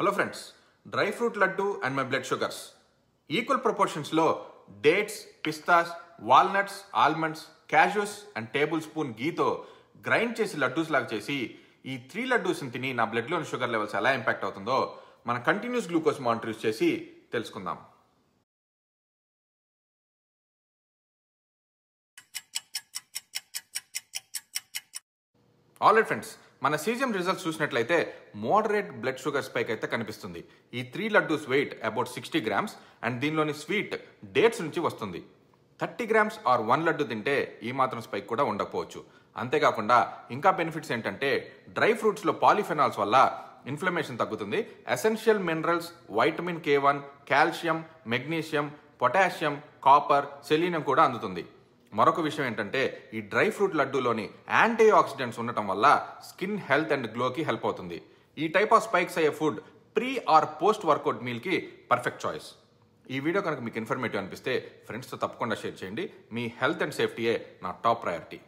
Hello friends, dry fruit laddu and my blood sugars equal ప్రపోర్షన్స్లో dates, pistas, walnuts, almonds, cashews and tablespoon గీతో grind చేసి లడ్డూస్ లాగా చేసి ఈ 3 లడ్డూస్ని తిని నా బ్లడ్లోని షుగర్ లెవెల్స్ ఎలా ఇంపాక్ట్ అవుతుందో మనం కంటిన్యూస్ గ్లూకోజ్ మానిటర్ యూస్ చేసి తెలుసుకుందాం. ఆల్రైట్ ఫ్రెండ్స్, మన సీజన్ రిజల్ట్స్ చూసినట్లయితే మోడరేట్ బ్లడ్ షుగర్ స్పైక్ అయితే కనిపిస్తుంది. ఈ 3 laddoos weight about 60 grams and దీనిలోని స్వీట్ డేట్స్ నుంచి వస్తుంది. 30 గ్రామ్స్ ఆర్ 1 లడ్డు తింటే ఈ మాత్రం స్పైక్ కూడా ఉండకపోవచ్చు. అంతేకాకుండా ఇంకా బెనిఫిట్స్ ఏంటంటే డ్రై ఫ్రూట్స్లో పాలిఫెనాల్స్ వల్ల ఇన్ఫ్లమేషన్ తగ్గుతుంది, essential minerals vitamin K1, calcium, magnesium, potassium, copper, selenium కూడా అందుతుంది. మరొక విషయం ఏంటంటే ఈ డ్రై ఫ్రూట్ లడ్డూలోని యాంటీ ఆక్సిడెంట్స్ ఉండటం వల్ల స్కిన్ హెల్త్ అండ్ గ్లోకి హెల్ప్ అవుతుంది. ఈ టైప్ ఆఫ్ స్పైక్స్ అయ్యే food pre or post workout మీల్కి పర్ఫెక్ట్ చాయిస్. ఈ వీడియో కనుక మీకు ఇన్ఫర్మేటివ్ అనిపిస్తే ఫ్రెండ్స్తో తప్పకుండా షేర్ చేయండి. మీ హెల్త్ అండ్ సేఫ్టీయే నా టాప్ ప్రయారిటీ.